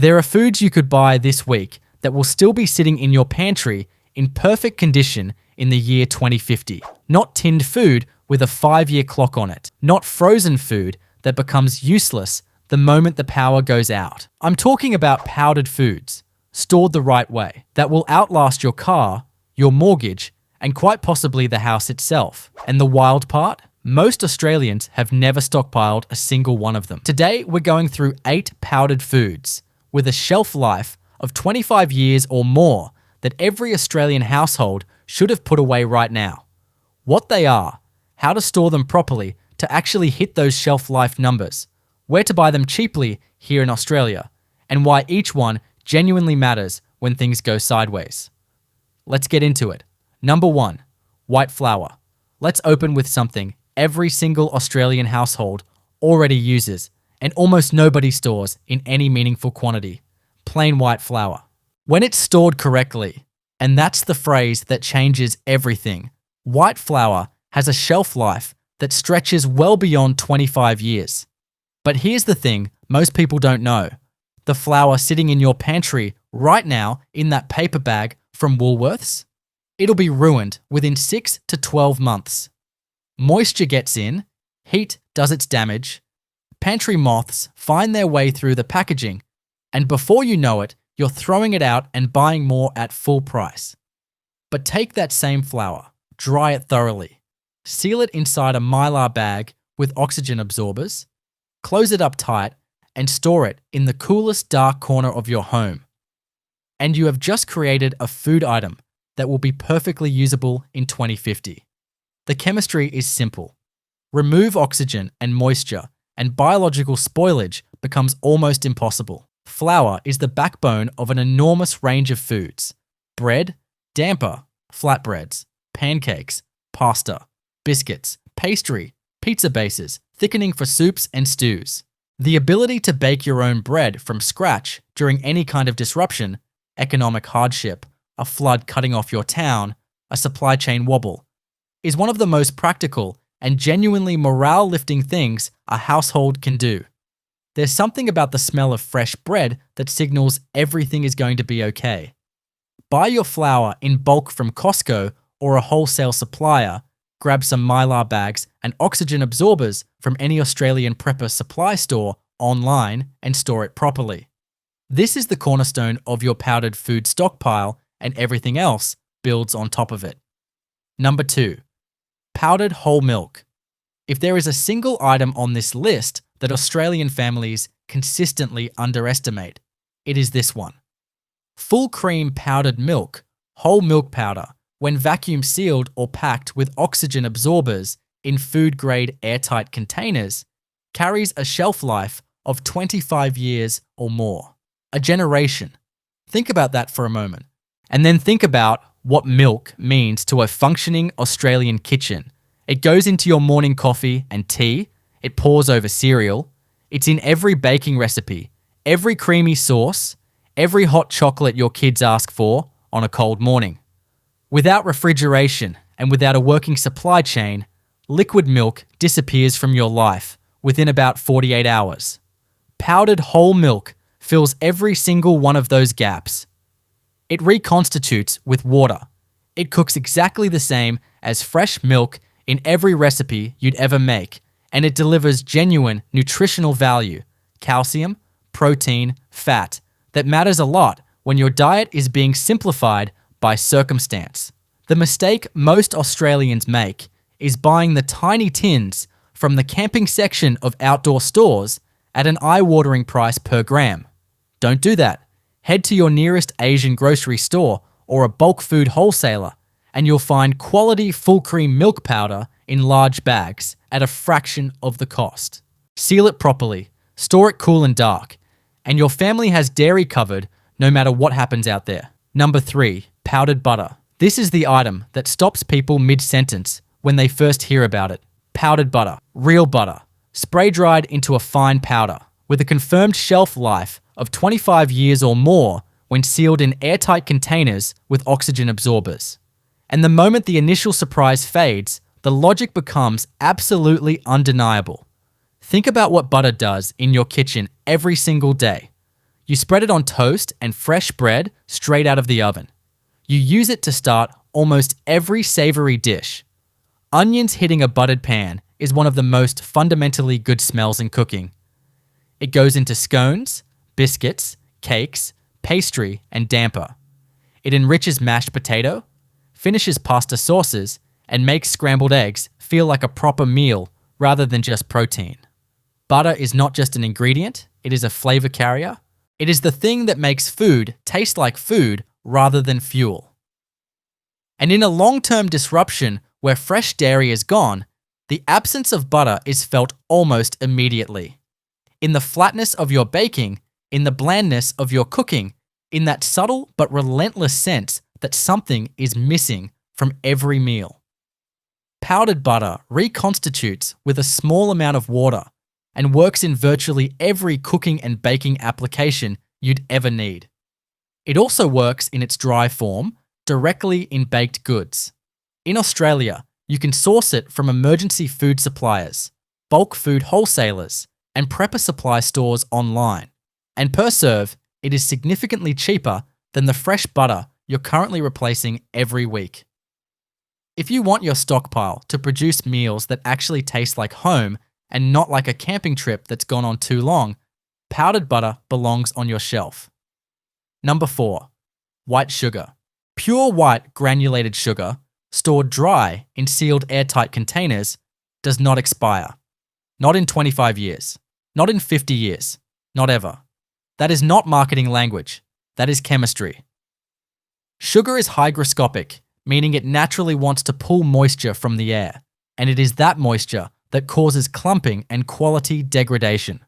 There are foods you could buy this week that will still be sitting in your pantry in perfect condition in the year 2050. Not tinned food with a 5-year clock on it. Not frozen food that becomes useless the moment the power goes out. I'm talking about powdered foods, stored the right way, that will outlast your car, your mortgage, and quite possibly the house itself. And the wild part? Most Australians have never stockpiled a single one of them. Today, we're going through 8 powdered foods with a shelf life of 25 years or more that every Australian household should have put away right now. What they are, how to store them properly to actually hit those shelf life numbers, where to buy them cheaply here in Australia, and why each one genuinely matters when things go sideways. Let's get into it. Number 1, white flour. Let's open with something every single Australian household already uses and almost nobody stores in any meaningful quantity: plain white flour. When it's stored correctly, and that's the phrase that changes everything, white flour has a shelf life that stretches well beyond 25 years. But here's the thing most people don't know. The flour sitting in your pantry right now in that paper bag from Woolworths, it'll be ruined within 6 to 12 months. Moisture gets in, heat does its damage, pantry moths find their way through the packaging, and before you know it, you're throwing it out and buying more at full price. But take that same flour, dry it thoroughly, seal it inside a Mylar bag with oxygen absorbers, close it up tight, and store it in the coolest dark corner of your home. And you have just created a food item that will be perfectly usable in 2050. The chemistry is simple. Remove oxygen and moisture, and biological spoilage becomes almost impossible. Flour is the backbone of an enormous range of foods: bread, damper, flatbreads, pancakes, pasta, biscuits, pastry, pizza bases, thickening for soups and stews. The ability to bake your own bread from scratch during any kind of disruption, economic hardship, a flood cutting off your town, a supply chain wobble, is one of the most practical and genuinely morale-lifting things a household can do. There's something about the smell of fresh bread that signals everything is going to be okay. Buy your flour in bulk from Costco or a wholesale supplier, grab some Mylar bags and oxygen absorbers from any Australian prepper supply store online, and store it properly. This is the cornerstone of your powdered food stockpile, and everything else builds on top of it. Number 2, powdered whole milk. If there is a single item on this list that Australian families consistently underestimate, it is this one. Full cream powdered milk, whole milk powder, when vacuum sealed or packed with oxygen absorbers in food-grade airtight containers, carries a shelf life of 25 years or more. A generation. Think about that for a moment. And then think about what milk means to a functioning Australian kitchen. It goes into your morning coffee and tea, it pours over cereal, it's in every baking recipe, every creamy sauce, every hot chocolate your kids ask for on a cold morning. Without refrigeration and without a working supply chain, liquid milk disappears from your life within about 48 hours. Powdered whole milk fills every single one of those gaps. It reconstitutes with water. It cooks exactly the same as fresh milk in every recipe you'd ever make, and it delivers genuine nutritional value, calcium, protein, fat, that matters a lot when your diet is being simplified by circumstance. The mistake most Australians make is buying the tiny tins from the camping section of outdoor stores at an eye-watering price per gram. Don't do that. Head to your nearest Asian grocery store or a bulk food wholesaler, and you'll find quality full cream milk powder in large bags at a fraction of the cost. Seal it properly, store it cool and dark, and your family has dairy covered no matter what happens out there. Number 3, powdered butter. This is the item that stops people mid-sentence when they first hear about it. Powdered butter, real butter, spray-dried into a fine powder, with a confirmed shelf life of 25 years or more when sealed in airtight containers with oxygen absorbers. And the moment the initial surprise fades, the logic becomes absolutely undeniable. Think about what butter does in your kitchen every single day. You spread it on toast and fresh bread straight out of the oven. You use it to start almost every savory dish. Onions hitting a buttered pan is one of the most fundamentally good smells in cooking. It goes into scones, biscuits, cakes, pastry, and damper. It enriches mashed potato, finishes pasta sauces, and makes scrambled eggs feel like a proper meal rather than just protein. Butter is not just an ingredient, it is a flavor carrier. It is the thing that makes food taste like food rather than fuel. And in a long-term disruption where fresh dairy is gone, the absence of butter is felt almost immediately. In the flatness of your baking, in the blandness of your cooking, in that subtle but relentless sense that something is missing from every meal. Powdered butter reconstitutes with a small amount of water and works in virtually every cooking and baking application you'd ever need. It also works in its dry form directly in baked goods. In Australia, you can source it from emergency food suppliers, bulk food wholesalers, and prepper supply stores online. And per serve, it is significantly cheaper than the fresh butter you're currently replacing every week. If you want your stockpile to produce meals that actually taste like home and not like a camping trip that's gone on too long, powdered butter belongs on your shelf. Number 4. White sugar. Pure white granulated sugar, stored dry in sealed airtight containers, does not expire. Not in 25 years. Not in 50 years. Not ever. That is not marketing language. That is chemistry. Sugar is hygroscopic, meaning it naturally wants to pull moisture from the air, and it is that moisture that causes clumping and quality degradation.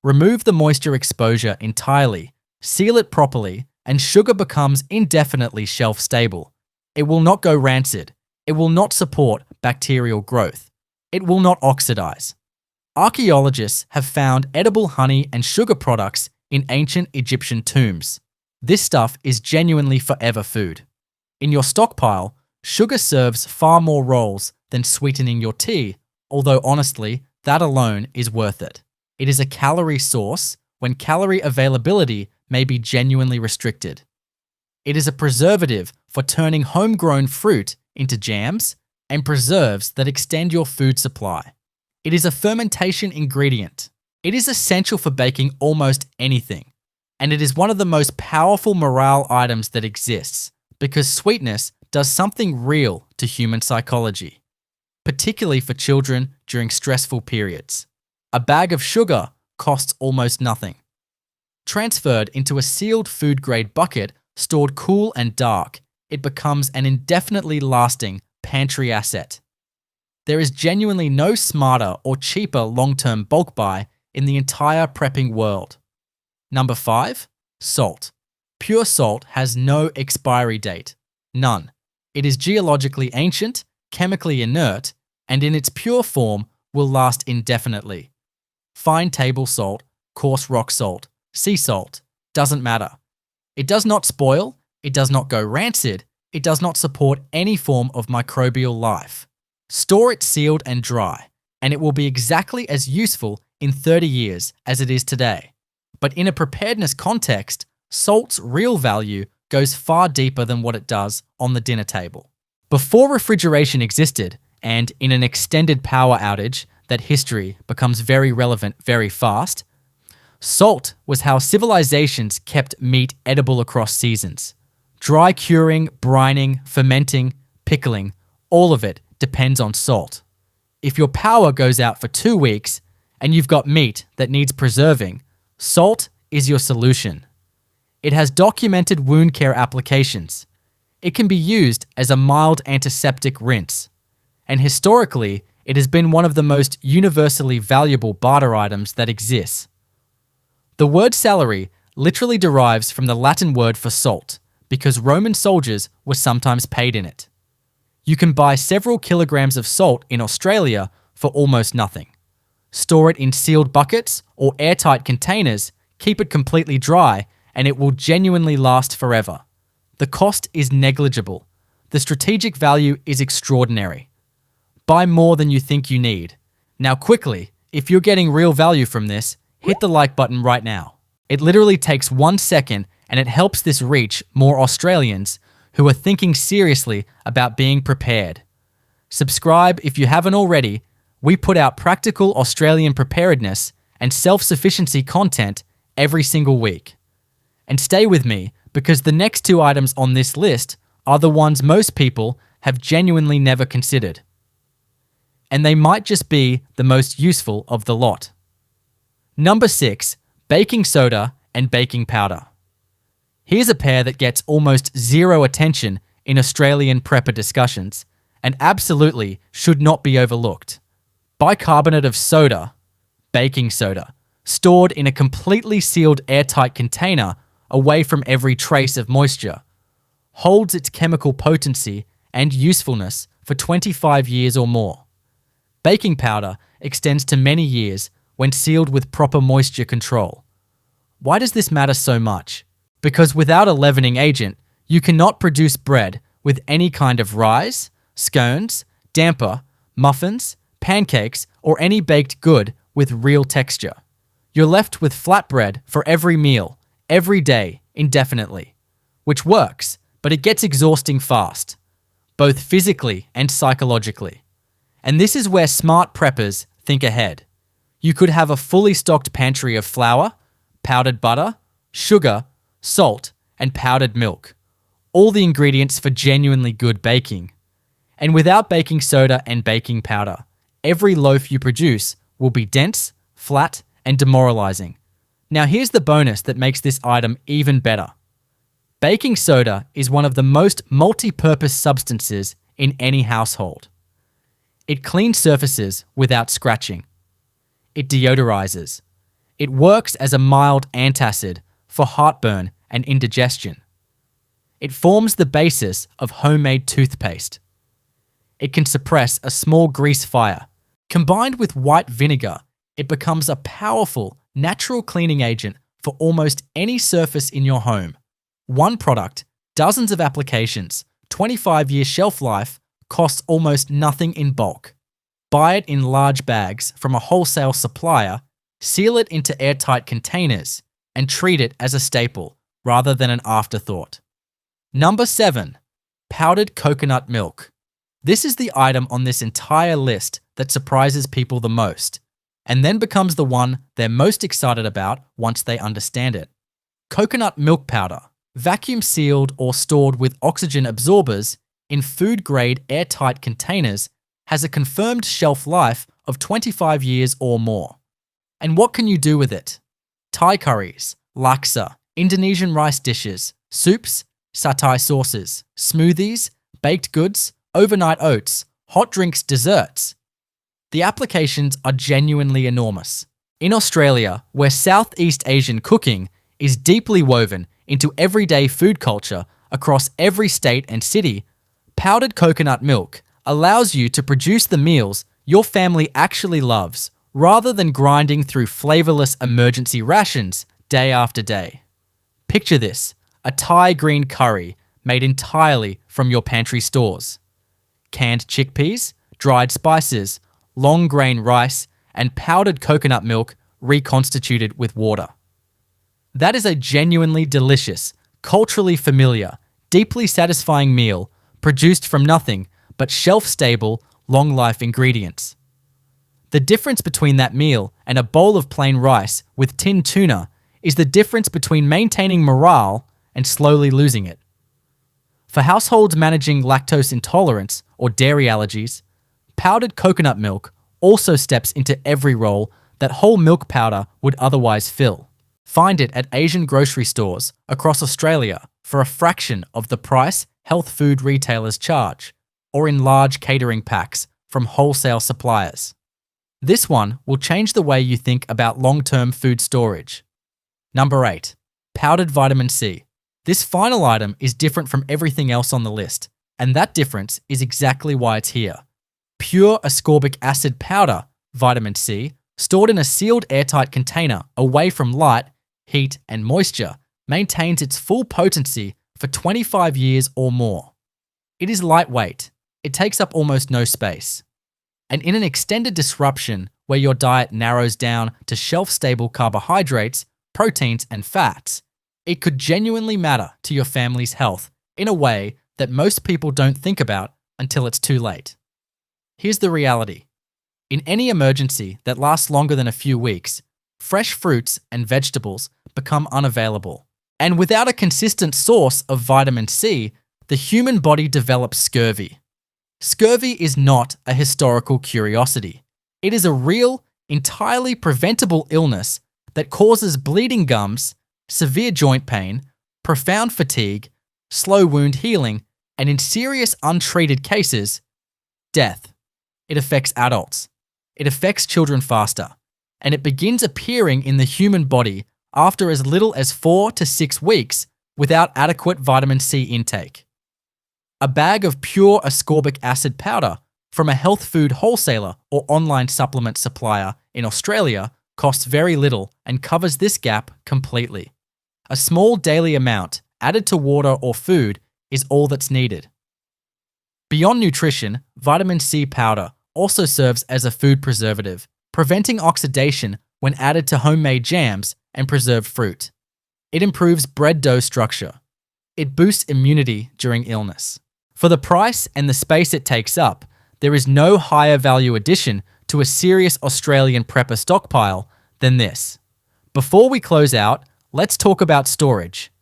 Remove the moisture exposure entirely, seal it properly, and sugar becomes indefinitely shelf-stable. It will not go rancid. It will not support bacterial growth. It will not oxidize. Archaeologists have found edible honey and sugar products in ancient Egyptian tombs. This stuff is genuinely forever food. In your stockpile, sugar serves far more roles than sweetening your tea, although honestly, that alone is worth it. It is a calorie source when calorie availability may be genuinely restricted. It is a preservative for turning homegrown fruit into jams and preserves that extend your food supply. It is a fermentation ingredient. It is essential for baking almost anything, and it is one of the most powerful morale items that exists because sweetness does something real to human psychology, particularly for children during stressful periods. A bag of sugar costs almost nothing. Transferred into a sealed food-grade bucket stored cool and dark, it becomes an indefinitely lasting pantry asset. There is genuinely no smarter or cheaper long-term bulk buy in the entire prepping world. Number 5. Salt. Pure salt has no expiry date. None. It is geologically ancient, chemically inert, and in its pure form will last indefinitely. Fine table salt, coarse rock salt, sea salt, doesn't matter. It does not spoil, it does not go rancid, it does not support any form of microbial life. Store it sealed and dry, and it will be exactly as useful in 30 years as it is today. But in a preparedness context, salt's real value goes far deeper than what it does on the dinner table. Before refrigeration existed, and in an extended power outage that history becomes very relevant very fast, salt was how civilizations kept meat edible across seasons. Dry curing, brining, fermenting, pickling, all of it depends on salt. If your power goes out for 2 weeks and you've got meat that needs preserving, salt is your solution. It has documented wound care applications. It can be used as a mild antiseptic rinse. And historically, it has been one of the most universally valuable barter items that exists. The word salary literally derives from the Latin word for salt, because Roman soldiers were sometimes paid in it. You can buy several kilograms of salt in Australia for almost nothing. Store it in sealed buckets or airtight containers, keep it completely dry, and it will genuinely last forever. The cost is negligible. The strategic value is extraordinary. Buy more than you think you need. Now quickly, if you're getting real value from this, hit the like button right now. It literally takes 1 second and it helps this reach more Australians who are thinking seriously about being prepared. Subscribe if you haven't already. We put out practical Australian preparedness and self-sufficiency content every single week. And stay with me because the next 2 items on this list are the ones most people have genuinely never considered. And they might just be the most useful of the lot. Number 6, baking soda and baking powder. Here's a pair that gets almost zero attention in Australian prepper discussions and absolutely should not be overlooked. Bicarbonate of soda, baking soda, stored in a completely sealed airtight container away from every trace of moisture, holds its chemical potency and usefulness for 25 years or more. Baking powder extends to many years when sealed with proper moisture control. Why does this matter so much? Because without a leavening agent, you cannot produce bread with any kind of rise, scones, damper, muffins, pancakes, or any baked good with real texture. You're left with flatbread for every meal, every day, indefinitely. Which works, but it gets exhausting fast, both physically and psychologically. And this is where smart preppers think ahead. You could have a fully stocked pantry of flour, powdered butter, sugar, salt, and powdered milk. All the ingredients for genuinely good baking. And without baking soda and baking powder, every loaf you produce will be dense, flat, and demoralizing. Now here's the bonus that makes this item even better. Baking soda is one of the most multi-purpose substances in any household. It cleans surfaces without scratching. It deodorizes. It works as a mild antacid for heartburn and indigestion. It forms the basis of homemade toothpaste. It can suppress a small grease fire. Combined with white vinegar, it becomes a powerful natural cleaning agent for almost any surface in your home. One product, dozens of applications, 25-year shelf life, costs almost nothing in bulk. Buy it in large bags from a wholesale supplier, seal it into airtight containers, and treat it as a staple rather than an afterthought. Number 7, powdered coconut milk. This is the item on this entire list that surprises people the most, and then becomes the one they're most excited about once they understand it. Coconut milk powder, vacuum sealed or stored with oxygen absorbers in food-grade airtight containers, has a confirmed shelf life of 25 years or more. And what can you do with it? Thai curries, laksa, Indonesian rice dishes, soups, satay sauces, smoothies, baked goods, overnight oats, hot drinks, desserts. The applications are genuinely enormous. In Australia, where Southeast Asian cooking is deeply woven into everyday food culture across every state and city, powdered coconut milk allows you to produce the meals your family actually loves rather than grinding through flavorless emergency rations day after day. Picture this, a Thai green curry made entirely from your pantry stores. Canned chickpeas, dried spices, long grain rice, and powdered coconut milk reconstituted with water. That is a genuinely delicious, culturally familiar, deeply satisfying meal produced from nothing but shelf-stable, long-life ingredients. The difference between that meal and a bowl of plain rice with tinned tuna is the difference between maintaining morale and slowly losing it. For households managing lactose intolerance or dairy allergies, powdered coconut milk also steps into every role that whole milk powder would otherwise fill. Find it at Asian grocery stores across Australia for a fraction of the price health food retailers charge, or in large catering packs from wholesale suppliers. This one will change the way you think about long-term food storage. Number 8, powdered vitamin C. This final item is different from everything else on the list, and that difference is exactly why it's here. Pure ascorbic acid powder, vitamin C, stored in a sealed airtight container away from light, heat, and moisture, maintains its full potency for 25 years or more. It is lightweight. It takes up almost no space. And in an extended disruption where your diet narrows down to shelf-stable carbohydrates, proteins, and fats, it could genuinely matter to your family's health in a way that most people don't think about until it's too late. Here's the reality. In any emergency that lasts longer than a few weeks, fresh fruits and vegetables become unavailable. And without a consistent source of vitamin C, the human body develops scurvy. Scurvy is not a historical curiosity. It is a real, entirely preventable illness that causes bleeding gums, severe joint pain, profound fatigue, slow wound healing, and in serious untreated cases, death. It affects adults. It affects children faster, and it begins appearing in the human body after as little as 4 to 6 weeks without adequate vitamin C intake. A bag of pure ascorbic acid powder from a health food wholesaler or online supplement supplier in Australia costs very little and covers this gap completely. A small daily amount added to water or food is all that's needed. Beyond nutrition, vitamin C powder also serves as a food preservative, preventing oxidation when added to homemade jams and preserved fruit. It improves bread dough structure. It boosts immunity during illness. For the price and the space it takes up, there is no higher value addition to a serious Australian prepper stockpile than this. Before we close out, let's talk about storage.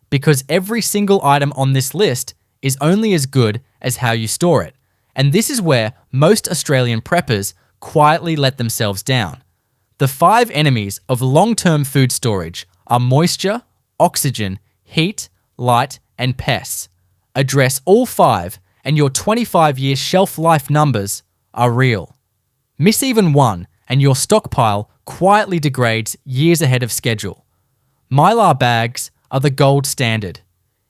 Because every single item on this list is only as good as how you store it. And this is where most Australian preppers quietly let themselves down. The 5 enemies of long-term food storage are moisture, oxygen, heat, light, and pests. Address all 5 and your 25-year shelf life numbers are real. Miss even one and your stockpile quietly degrades years ahead of schedule. Mylar bags are the gold standard.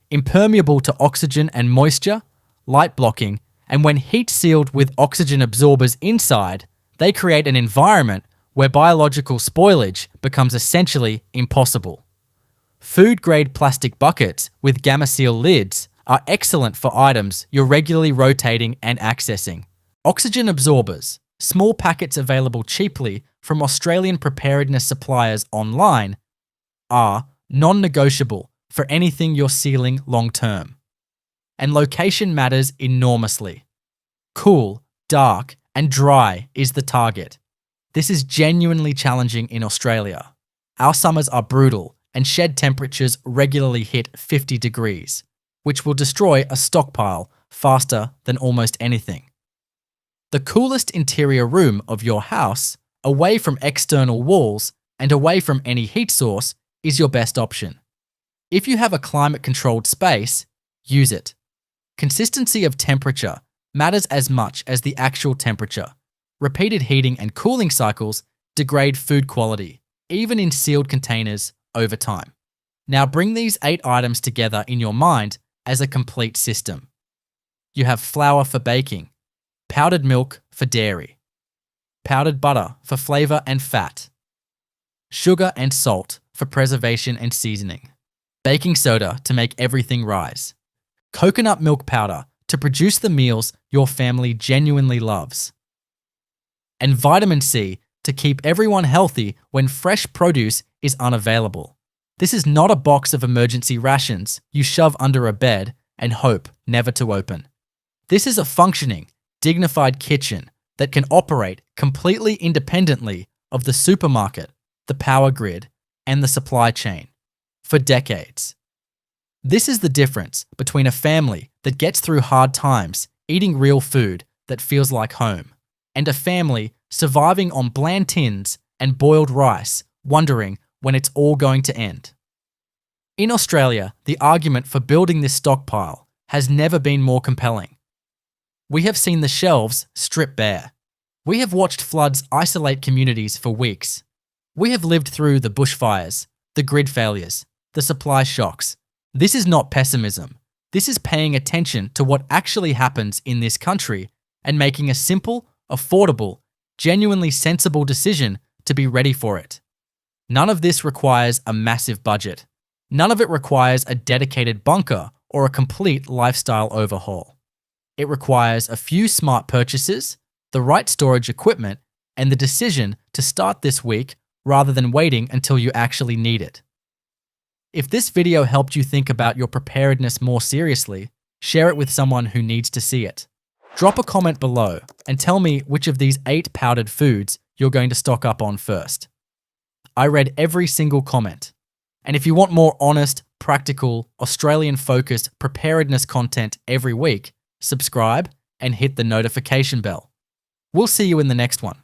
Impermeable to oxygen and moisture, light blocking, and when heat sealed with oxygen absorbers inside, they create an environment where biological spoilage becomes essentially impossible. Food-grade plastic buckets with gamma seal lids are excellent for items you're regularly rotating and accessing. Oxygen absorbers, small packets available cheaply from Australian preparedness suppliers online, are non-negotiable for anything you're sealing long-term. And location matters enormously. Cool, dark, and dry is the target. This is genuinely challenging in Australia. Our summers are brutal and shed temperatures regularly hit 50 degrees, which will destroy a stockpile faster than almost anything. The coolest interior room of your house, away from external walls and away from any heat source, is your best option. If you have a climate-controlled space, use it. Consistency of temperature matters as much as the actual temperature. Repeated heating and cooling cycles degrade food quality, even in sealed containers, over time. Now bring these 8 items together in your mind as a complete system. You have flour for baking, powdered milk for dairy, powdered butter for flavor and fat, sugar and salt for preservation and seasoning, baking soda to make everything rise, coconut milk powder to produce the meals your family genuinely loves, and vitamin C to keep everyone healthy when fresh produce is unavailable. This is not a box of emergency rations you shove under a bed and hope never to open. This is a functioning, dignified kitchen that can operate completely independently of the supermarket, the power grid, and the supply chain for decades. This is the difference between a family that gets through hard times eating real food that feels like home, and a family surviving on bland tins and boiled rice, wondering when it's all going to end. In Australia, the argument for building this stockpile has never been more compelling. We have seen the shelves strip bare. We have watched floods isolate communities for weeks. We have lived through the bushfires, the grid failures, the supply shocks. This is not pessimism. This is paying attention to what actually happens in this country and making a simple, affordable, genuinely sensible decision to be ready for it. None of this requires a massive budget. None of it requires a dedicated bunker or a complete lifestyle overhaul. It requires a few smart purchases, the right storage equipment, and the decision to start this week rather than waiting until you actually need it. If this video helped you think about your preparedness more seriously, share it with someone who needs to see it. Drop a comment below and tell me which of these 8 powdered foods you're going to stock up on first. I read every single comment. And if you want more honest, practical, Australian-focused preparedness content every week, subscribe and hit the notification bell. We'll see you in the next one.